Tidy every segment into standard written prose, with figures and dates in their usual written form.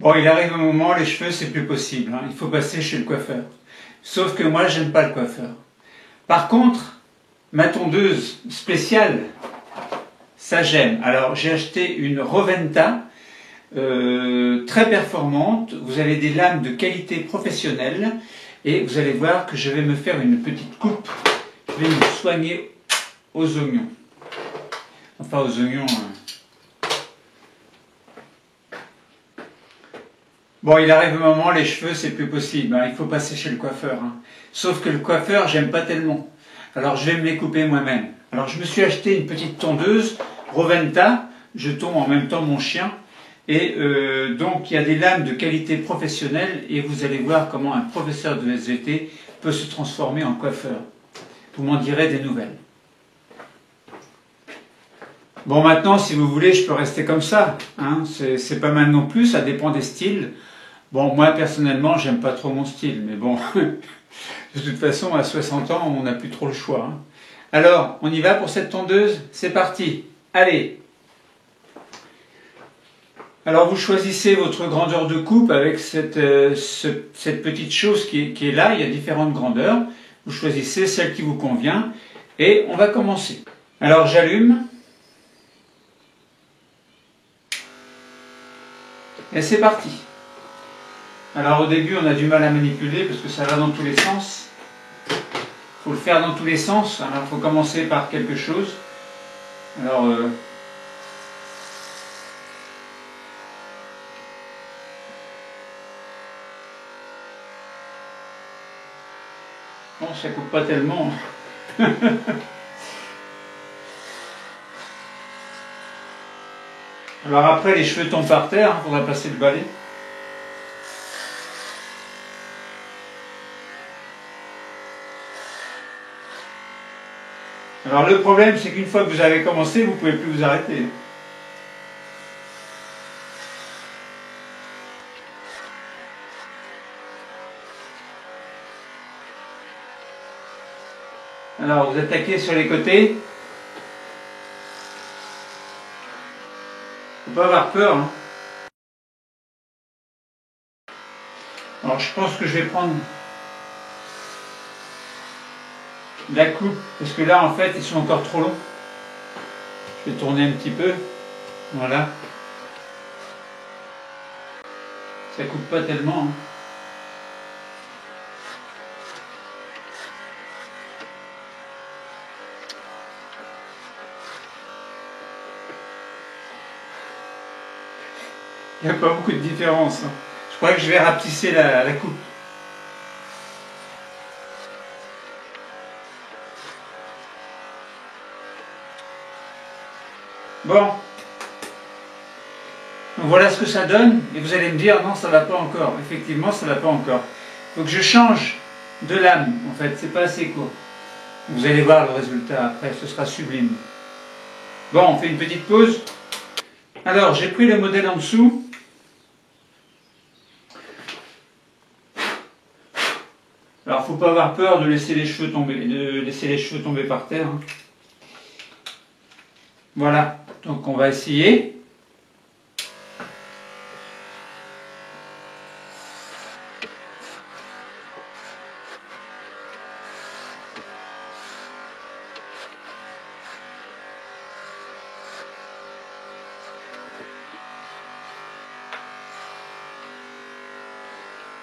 Bon, il arrive un moment, les cheveux, c'est plus possible, hein. Il faut passer chez le coiffeur. Sauf que moi, j'aime pas le coiffeur. Par contre, ma tondeuse spéciale, ça j'aime. Alors, j'ai acheté une Roventa, très performante. Vous avez des lames de qualité professionnelle. Et vous allez voir que je vais me faire une petite coupe. Je vais me soigner aux oignons. Enfin, aux oignons... Bon, il arrive un moment, les cheveux, c'est plus possible, hein. Il faut passer chez le coiffeur, hein. Sauf que le coiffeur, j'aime pas tellement. Alors, je vais me les couper moi-même. Alors, je me suis acheté une petite tondeuse, Roventa. Je tonds en même temps mon chien. Et donc, il y a des lames de qualité professionnelle. Et vous allez voir comment un professeur de SVT peut se transformer en coiffeur. Vous m'en direz des nouvelles. Bon, maintenant, si vous voulez, je peux rester comme ça, hein. C'est pas mal non plus, ça dépend des styles. Bon, moi, personnellement, j'aime pas trop mon style, mais bon, de toute façon, à 60 ans, on n'a plus trop le choix, hein. Alors, on y va pour cette tondeuse? C'est parti. Allez. Alors, vous choisissez votre grandeur de coupe avec cette petite chose qui est là. Il y a différentes grandeurs. Vous choisissez celle qui vous convient. Et on va commencer. Alors, j'allume. Et c'est parti. Alors au début on a du mal à manipuler parce que ça va dans tous les sens. Il faut le faire dans tous les sens. Alors il faut commencer par quelque chose. Alors bon, ça coupe pas tellement. Alors après les cheveux tombent par terre, il faudra passer le balai. Alors le problème c'est qu'une fois que vous avez commencé, vous ne pouvez plus vous arrêter. Alors vous attaquez sur les côtés. Faut pas avoir peur, hein. Alors je pense que je vais prendre la coupe, parce que là en fait ils sont encore trop longs. Je vais tourner un petit peu. Voilà. Ça coupe pas tellement, hein. Il n'y a pas beaucoup de différence, hein. Je crois que je vais rapetisser la coupe. Bon. Donc voilà ce que ça donne. Et vous allez me dire, non, ça ne va pas encore. Effectivement, ça ne va pas encore. Il faut que je change de lame, en fait. C'est pas assez court. Vous allez voir le résultat après. Ce sera sublime. Bon, on fait une petite pause. Alors, j'ai pris le modèle en dessous. Alors, il ne faut pas avoir peur de laisser les cheveux tomber, par terre, hein. Voilà, donc on va essayer.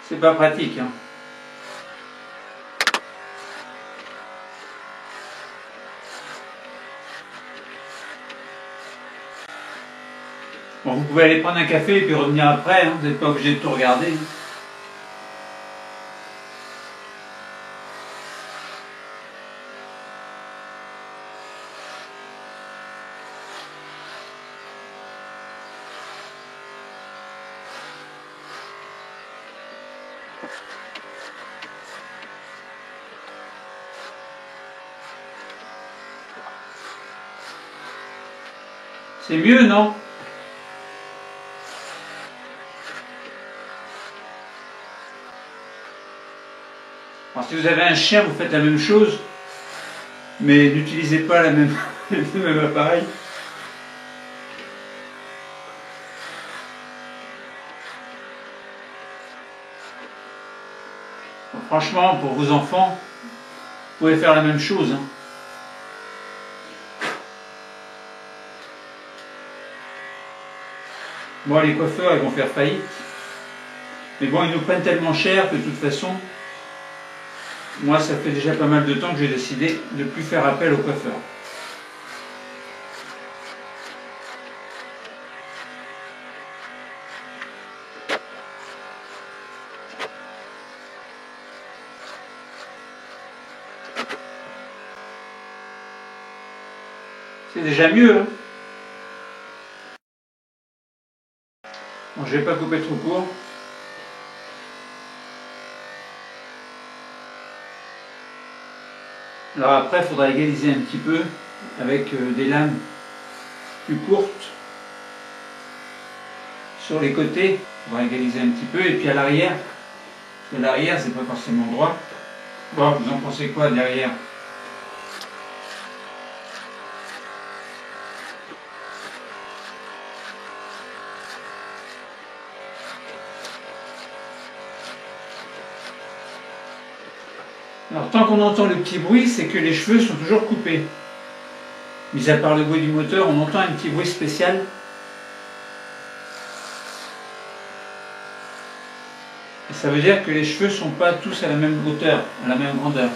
C'est pas pratique, hein. Bon, vous pouvez aller prendre un café et puis revenir après, hein. Vous n'êtes pas obligé de tout regarder, hein. C'est mieux, non? Alors, si vous avez un chien, vous faites la même chose, mais n'utilisez pas le même appareil. Franchement, pour vos enfants, vous pouvez faire la même chose. Hein. Bon, les coiffeurs, ils vont faire faillite. Mais bon, ils nous prennent tellement cher que de toute façon, moi, ça fait déjà pas mal de temps que j'ai décidé de ne plus faire appel aux coiffeurs. C'est déjà mieux. Hein. Bon, je vais pas couper trop court. Alors après, il faudra égaliser un petit peu avec des lames plus courtes sur les côtés. Il faudra égaliser un petit peu. Et puis à l'arrière, parce que l'arrière, c'est pas forcément droit. Bon, vous en pensez quoi derrière? Alors tant qu'on entend le petit bruit, c'est que les cheveux sont toujours coupés. Mis à part le bruit du moteur, on entend un petit bruit spécial. Et ça veut dire que les cheveux ne sont pas tous à la même hauteur, à la même grandeur.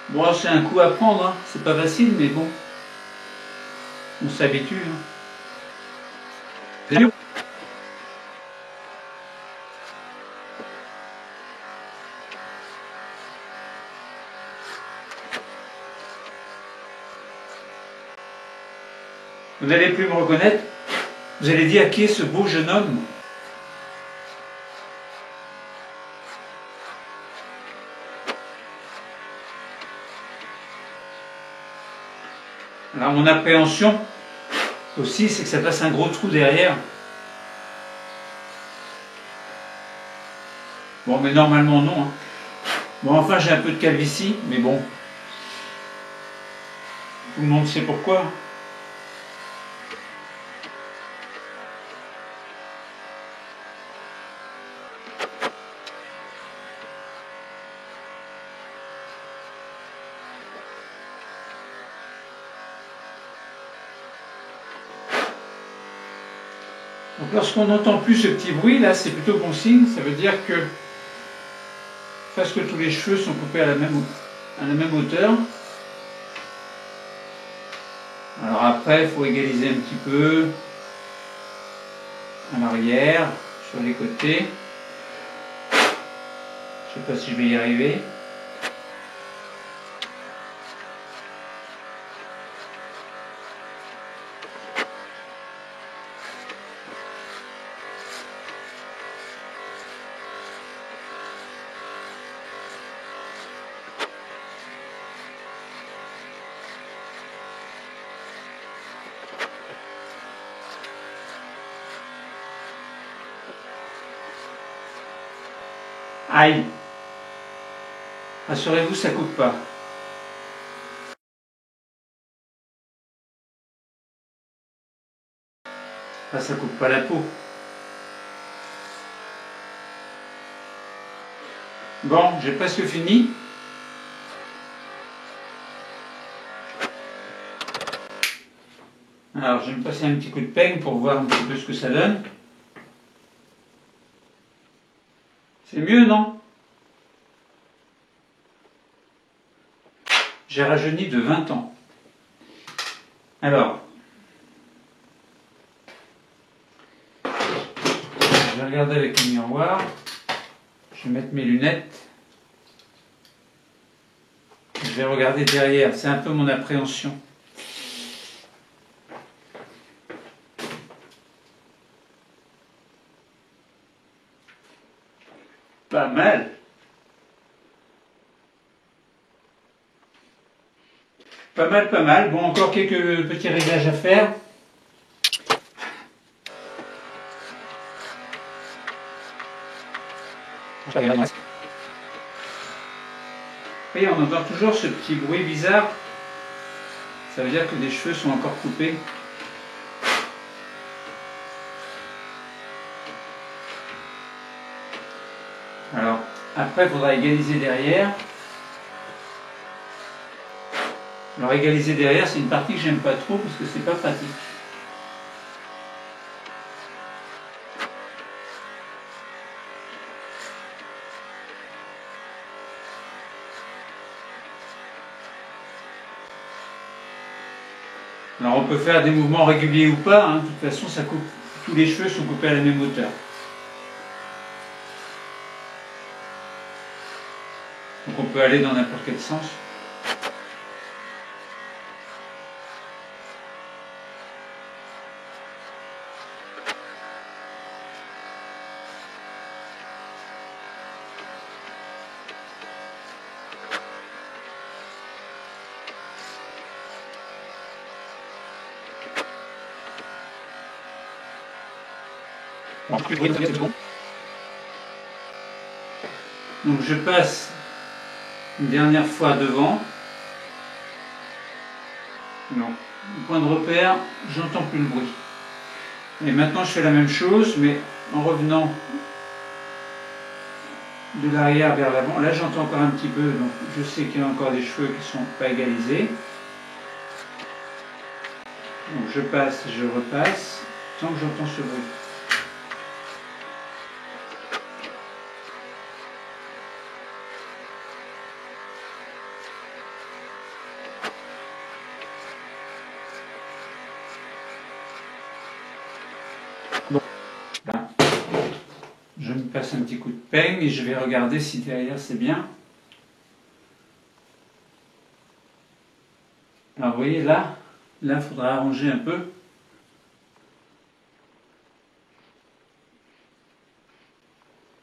Bon, c'est un coup à prendre, hein. C'est pas facile, mais bon, on s'habitue. Hein. Vous n'allez plus me reconnaître. Vous allez dire qui est ce beau jeune homme? Alors mon appréhension aussi, c'est que ça fasse un gros trou derrière. Bon, mais normalement non. Hein. Bon, enfin j'ai un peu de calvitie, mais bon. Tout le monde sait pourquoi. Donc lorsqu'on n'entend plus ce petit bruit, là, c'est plutôt bon signe. Ça veut dire que presque tous les cheveux sont coupés à la même hauteur. Alors après, il faut égaliser un petit peu à l'arrière, sur les côtés. Je ne sais pas si je vais y arriver. Aïe! Rassurez-vous, ça ne coupe pas. Enfin, ça ne coupe pas la peau. Bon, j'ai presque fini. Alors, je vais me passer un petit coup de peigne pour voir un petit peu ce que ça donne. C'est mieux, non? J'ai rajeuni de 20 ans. Alors, je vais regarder avec le miroir. Je vais mettre mes lunettes. Je vais regarder derrière. C'est un peu mon appréhension. Pas mal. Pas mal, pas mal. Bon, encore quelques petits réglages à faire. Je vais regarder le masque. voyez, on entend toujours ce petit bruit bizarre. Ça veut dire que les cheveux sont encore coupés. Alors, après, il faudra égaliser derrière. Alors, égaliser derrière, c'est une partie que j'aime pas trop parce que c'est pas pratique. Alors, on peut faire des mouvements réguliers ou pas, hein. De toute façon, ça coupe. Tous les cheveux sont coupés à la même hauteur. Donc, on peut aller dans n'importe quel sens. Donc je passe une dernière fois devant. Non. Le point de repère, j'entends plus le bruit. Et maintenant je fais la même chose, mais en revenant de l'arrière vers l'avant. Là j'entends encore un petit peu, donc je sais qu'il y a encore des cheveux qui ne sont pas égalisés. Donc je passe, je repasse, tant que j'entends ce bruit. Là, je me passe un petit coup de peigne et je vais regarder si derrière c'est bien. Alors vous voyez là, il faudra arranger un peu.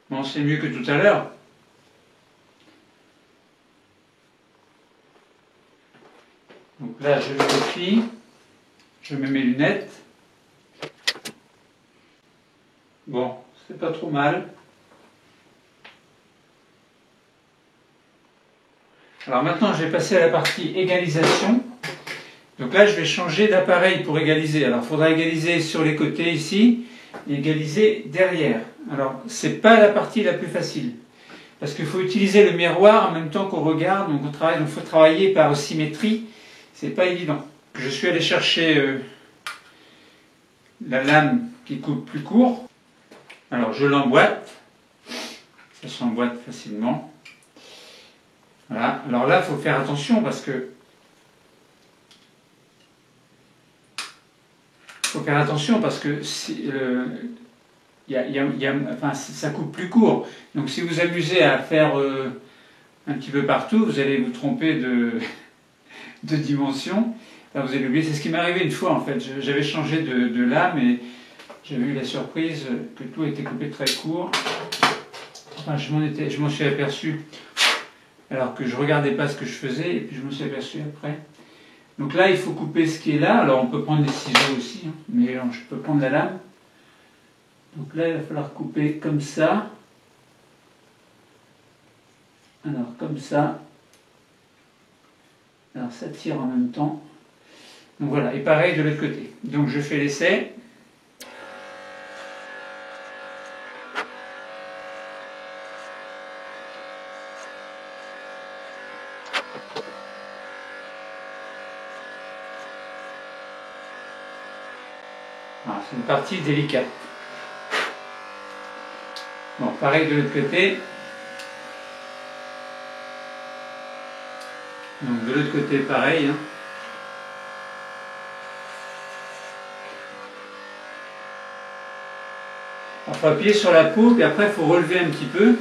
Bon, c'est mieux que tout à l'heure. Donc là, je vérifie. Je mets mes lunettes. Bon, c'est pas trop mal. Alors maintenant, je vais passer à la partie égalisation. Donc là, je vais changer d'appareil pour égaliser. Alors, il faudra égaliser sur les côtés ici et égaliser derrière. Alors, c'est pas la partie la plus facile. Parce qu'il faut utiliser le miroir en même temps qu'on regarde. Donc, il faut travailler par symétrie. C'est pas évident. Je suis allé chercher la lame qui coupe plus court. Alors, je l'emboîte. Ça s'emboîte facilement. Voilà. Alors là, il faut faire attention parce que si, enfin, ça coupe plus court. Donc si vous amusez à faire un petit peu partout, vous allez vous tromper de dimension. Là, vous allez oublier. C'est ce qui m'est arrivé une fois en fait. J'avais changé de lame et j'avais eu la surprise que tout était coupé très court. Enfin, je m'en suis aperçu alors que je ne regardais pas ce que je faisais et puis je me suis aperçu après. Donc là, il faut couper ce qui est là. Alors on peut prendre des ciseaux aussi, hein, mais je peux prendre la lame. Donc là, il va falloir couper comme ça. Alors comme ça. Alors ça tire en même temps. Donc voilà, et pareil de l'autre côté. Donc je fais l'essai. C'est une partie délicate. Bon, pareil de l'autre côté. Donc de l'autre côté, pareil. Hein. Il faut appuyer sur la peau, puis après il faut relever un petit peu.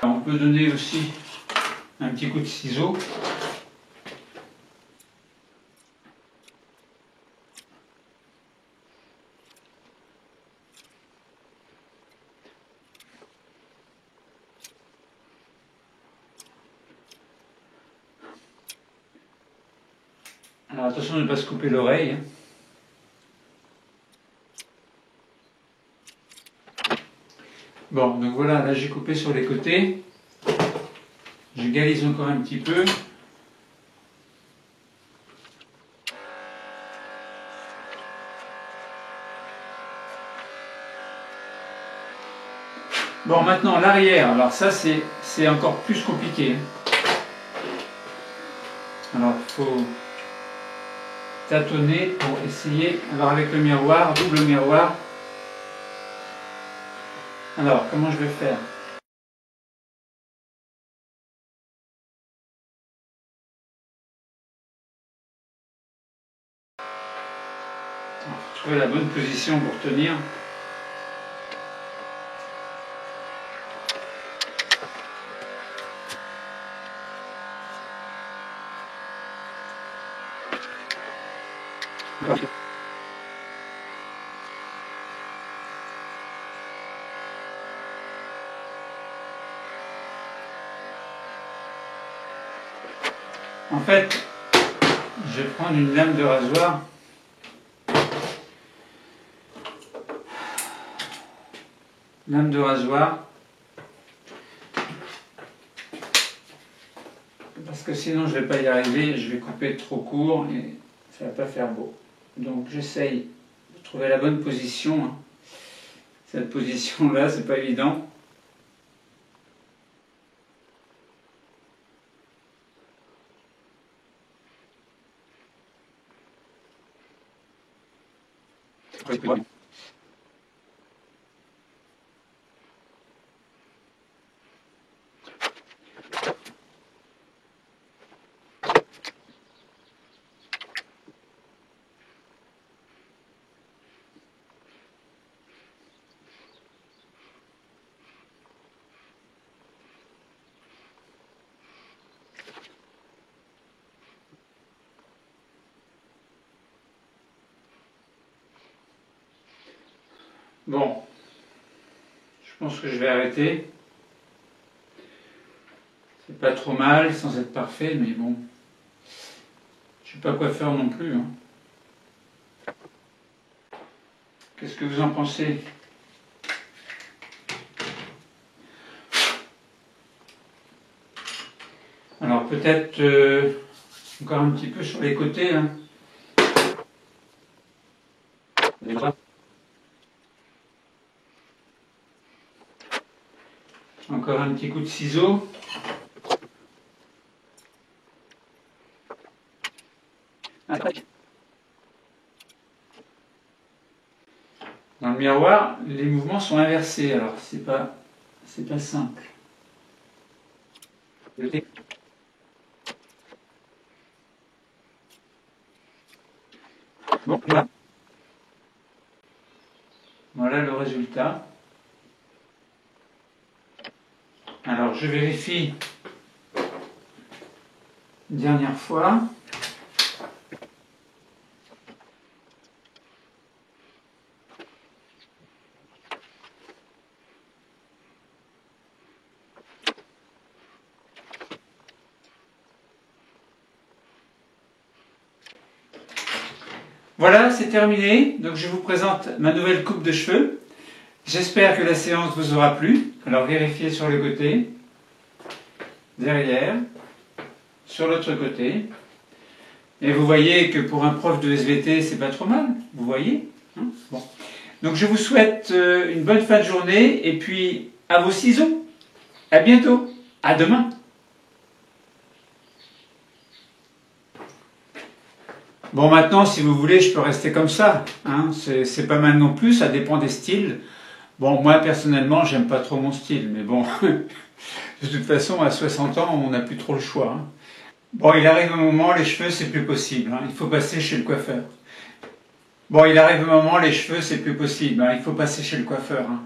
On peut donner aussi un petit coup de ciseau. Alors attention de ne pas se couper l'oreille. Bon, donc voilà, là j'ai coupé sur les côtés. Je galise encore un petit peu. Bon, maintenant l'arrière, alors ça c'est encore plus compliqué. Alors il faut tâtonner pour essayer. Alors avec le miroir, double miroir. Alors comment je vais faire? Trouver la bonne position pour tenir. En fait, je vais prendre une lame de rasoir. Lame de rasoir. Parce que sinon je ne vais pas y arriver, je vais couper trop court et ça ne va pas faire beau. Donc j'essaye de trouver la bonne position. Cette position-là, c'est pas évident. Bon, je pense que je vais arrêter. C'est pas trop mal sans être parfait, mais bon, je sais pas quoi faire non plus. Qu'est-ce que vous en pensez? Alors peut-être encore un petit peu sur les côtés. Encore un petit coup de ciseau. Dans le miroir, les mouvements sont inversés, alors c'est pas simple. Bon, voilà. Voilà le résultat. Alors je vérifie une dernière fois. Voilà, c'est terminé. Donc je vous présente ma nouvelle coupe de cheveux. J'espère que la séance vous aura plu. Alors vérifiez sur le côté, derrière, sur l'autre côté. Et vous voyez que pour un prof de SVT, c'est pas trop mal. Vous voyez, hein? Bon. Donc je vous souhaite une bonne fin de journée et puis à vos ciseaux. À bientôt. À demain. Bon, maintenant, si vous voulez, je peux rester comme ça. Hein. C'est pas mal non plus, ça dépend des styles. Bon, moi, personnellement, j'aime pas trop mon style, mais bon, de toute façon, à 60 ans, on n'a plus trop le choix. Hein. Bon, il arrive un moment, les cheveux, c'est plus possible. Hein. Il faut passer chez le coiffeur. Bon, il arrive un moment, les cheveux, c'est plus possible. Hein. Il faut passer chez le coiffeur. Hein.